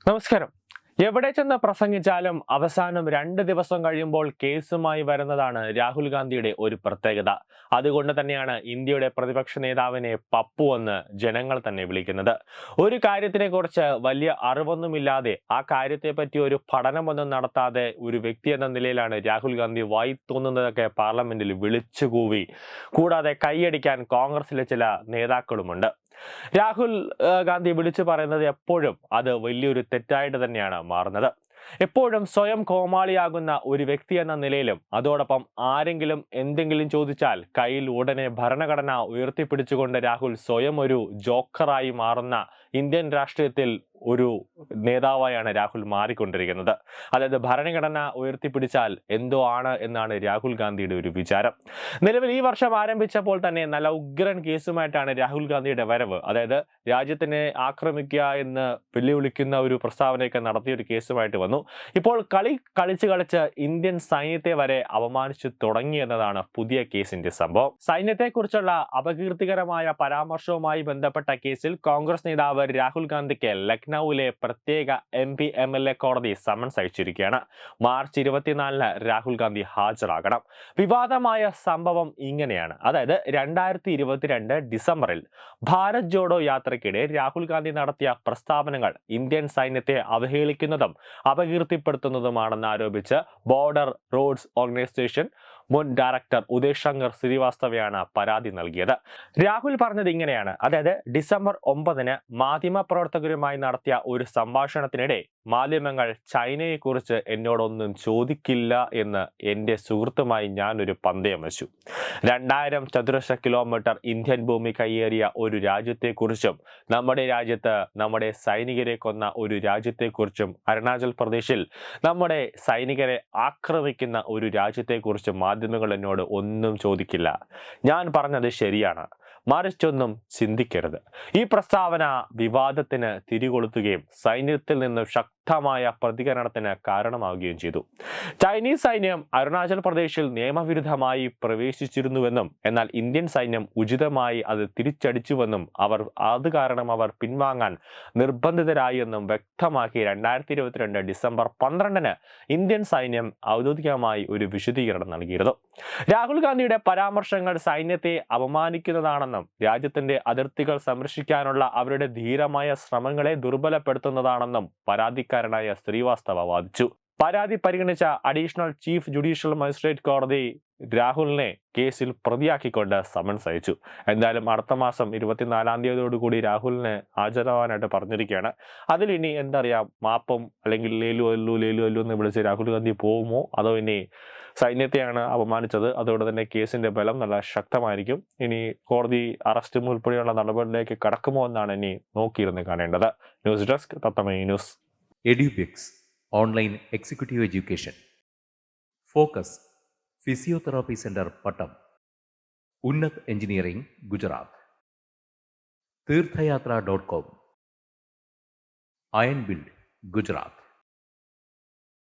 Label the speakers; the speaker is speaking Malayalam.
Speaker 1: നമസ്കാരം. എവിടെ ചെന്ന് പ്രസംഗിച്ചാലും അവസാനം 2 ദിവസം കഴിയുമ്പോൾ കേസുമായി വരുന്നതാണ് രാഹുൽ ഗാന്ധിയുടെ ഒരു പ്രത്യേകത. അതുകൊണ്ട് തന്നെയാണ് ഇന്ത്യയുടെ പ്രതിപക്ഷ നേതാവിനെ പപ്പു എന്ന് ജനങ്ങൾ തന്നെ വിളിക്കുന്നത്. ഒരു കാര്യത്തിനെ കുറിച്ച് വലിയ അറിവൊന്നുമില്ലാതെ ആ കാര്യത്തെപ്പറ്റി ഒരു പഠനമൊന്നും നടത്താതെ ഒരു വ്യക്തി എന്ന നിലയിലാണ് രാഹുൽ ഗാന്ധി വായി തോന്നുന്നതൊക്കെ പാർലമെന്റിൽ വിളിച്ചുകൂവി. കൂടാതെ കൈയടിക്കാൻ കോൺഗ്രസിലെ ചില നേതാക്കളുമുണ്ട്. രാഹുൽ ഗാന്ധി വിളിച്ചു പറയുന്നത് എപ്പോഴും അത് വലിയൊരു തെറ്റായിട്ട് തന്നെയാണ് മാറുന്നത്. എപ്പോഴും സ്വയം കോമാളിയാകുന്ന ഒരു വ്യക്തി എന്ന നിലയിലും അതോടൊപ്പം ആരെങ്കിലും എന്തെങ്കിലും ചോദിച്ചാൽ കയ്യിൽ ഉടനെ ഭരണഘടന ഉയർത്തിപ്പിടിച്ചുകൊണ്ട് രാഹുൽ സ്വയം ഒരു ജോക്കറായി മാറുന്ന ഇന്ത്യൻ രാഷ്ട്രീയത്തിൽ ഒരു നേതാവായാണ് രാഹുൽ മാറിക്കൊണ്ടിരിക്കുന്നത്. അതായത് ഭരണഘടന ഉയർത്തിപ്പിടിച്ചാൽ എന്തോ ആണ് എന്നാണ് രാഹുൽ ഗാന്ധിയുടെ ഒരു വിചാരം. നിലവിൽ ഈ വർഷം ആരംഭിച്ചപ്പോൾ തന്നെ നല്ല ഉഗ്രൻ കേസുമായിട്ടാണ് രാഹുൽ ഗാന്ധിയുടെ വരവ്. അതായത് രാജ്യത്തിനെ ആക്രമിക്കുക എന്ന് വെല്ലുവിളിക്കുന്ന ഒരു പ്രസ്താവനയൊക്കെ നടത്തിയ ഒരു കേസുമായിട്ട് വന്നു. ഇപ്പോൾ കളിച്ച് ഇന്ത്യൻ സൈന്യത്തെ വരെ അപമാനിച്ചു തുടങ്ങി എന്നതാണ് പുതിയ കേസിന്റെ സംഭവം. സൈന്യത്തെക്കുറിച്ചുള്ള അപകീർത്തികരമായ പരാമർശവുമായി ബന്ധപ്പെട്ട കേസിൽ കോൺഗ്രസ് നേതാവ് രാഹുൽ ഗാന്ധിക്ക് ലക്നൌവിലെ പ്രത്യേക MP MLA കോടതി സമൻസ് അയച്ചിരിക്കുകയാണ്. മാർച്ച് 24-ന് രാഹുൽ ഗാന്ധി ഹാജരാകണം. വിവാദമായ സംഭവം ഇങ്ങനെയാണ്. അതായത് 2022 ഡിസംബറിൽ ഭാരത് ജോഡോ യാത്രയ്ക്കിടെ രാഹുൽ ഗാന്ധി നടത്തിയ പ്രസ്താവനകൾ ഇന്ത്യൻ സൈന്യത്തെ അവഹേളിക്കുന്നതും അപകീർത്തിപ്പെടുത്തുന്നതുമാണെന്ന് ആരോപിച്ച് ബോർഡർ റോഡ്സ് ഓർഗനൈസേഷൻ മുൻ ഡയറക്ടർ ഉദയ് ശങ്കർ ശ്രീവാസ്തവയാണ് പരാതി നൽകിയത്. രാഹുൽ പറഞ്ഞത് ഇങ്ങനെയാണ്. അതായത് ഡിസംബർ 9-ന് മാധ്യമപ്രവർത്തകരുമായി നടത്തിയ ഒരു സംഭാഷണത്തിനിടെ മാധ്യമങ്ങൾ ചൈനയെക്കുറിച്ച് എന്നോടൊന്നും ചോദിക്കില്ല എന്ന് എൻ്റെ സുഹൃത്തുമായി ഞാനൊരു പന്തയം വച്ചു. 2000 ചതുരശ്ര കിലോമീറ്റർ ഇന്ത്യൻ ഭൂമി കയ്യേറിയ ഒരു രാജ്യത്തെക്കുറിച്ചും നമ്മുടെ രാജ്യത്ത് നമ്മുടെ സൈനികരെ കൊന്ന ഒരു രാജ്യത്തെക്കുറിച്ചും അരുണാചൽ പ്രദേശിൽ നമ്മുടെ സൈനികരെ ആക്രമിക്കുന്ന ഒരു രാജ്യത്തെക്കുറിച്ചും മാധ്യമങ്ങൾ എന്നോട് ഒന്നും ചോദിക്കില്ല. ഞാൻ പറഞ്ഞത് ശരിയാണ്, മറിച്ചൊന്നും ചിന്തിക്കരുത്. ഈ പ്രസ്താവന വിവാദത്തിന് തിരികൊളുത്തുകയും സൈന്യത്തിൽ നിന്ന് ശക്തമായ പ്രതികരണത്തിന് കാരണമാവുകയും ചെയ്തു. ചൈനീസ് സൈന്യം അരുണാചൽ പ്രദേശിൽ നിയമവിരുദ്ധമായി പ്രവേശിച്ചിരുന്നുവെന്നും എന്നാൽ ഇന്ത്യൻ സൈന്യം ഉചിതമായി അത് തിരിച്ചടിച്ചുവെന്നും അത് കാരണം അവർ പിൻവാങ്ങാൻ നിർബന്ധിതരായി എന്നും വ്യക്തമാക്കി 2022 ഡിസംബർ 12-ന് ഇന്ത്യൻ സൈന്യം ഔദ്യോഗികമായി ഒരു വിശദീകരണം നൽകിയിരുന്നു. രാഹുൽ ഗാന്ധിയുടെ പരാമർശങ്ങൾ സൈന്യത്തെ അപമാനിക്കുന്നതാണെന്നും രാജ്യത്തിന്റെ അതിർത്തികൾ സംരക്ഷിക്കാനുള്ള അവരുടെ ധീരമായ ശ്രമങ്ങളെ ദുർബലപ്പെടുത്തുന്നതാണെന്നും പരാതിക്കാരനായ ശ്രീവാസ്തവ വാദിച്ചു. പരാതി പരിഗണിച്ച അഡീഷണൽ ചീഫ് ജുഡീഷ്യൽ മജിസ്ട്രേറ്റ് കോടതി രാഹുലിനെ കേസിൽ പ്രതിയാക്കിക്കൊണ്ട് സമൻസ് അയച്ചു. എന്തായാലും അടുത്ത മാസം 24-ാം തീയതിയോടുകൂടി രാഹുലിനെ ഹാജരാവാനായിട്ട് പറഞ്ഞിരിക്കുകയാണ്. അതിൽ ഇനി എന്തറിയാം, മാപ്പും അല്ലെങ്കിൽ ലേലു അല്ലു എന്ന് വിളിച്ച് രാഹുൽ ഗാന്ധി പോകുമോ, അതോ ഇനി സൈന്യത്തെയാണ് അപമാനിച്ചത്, അതുകൊണ്ട് തന്നെ കേസിന്റെ ബലം നല്ല ശക്തമായിരിക്കും. ഇനി കോടതി അറസ്റ്റും ഉൾപ്പെടെയുള്ള നടപടിയിലേക്ക് കടക്കുമോ എന്നാണ് ഇനി നോക്കിയിരുന്ന് കാണേണ്ടത്. ന്യൂസ് ഡെസ്ക് തത്തമൈ news.
Speaker 2: Edubix online executive education. Focus physiotherapy centre Pattom. Unnath engineering Gujarat. തീർത്ഥയാത്ര.com. Iron build Gujarat.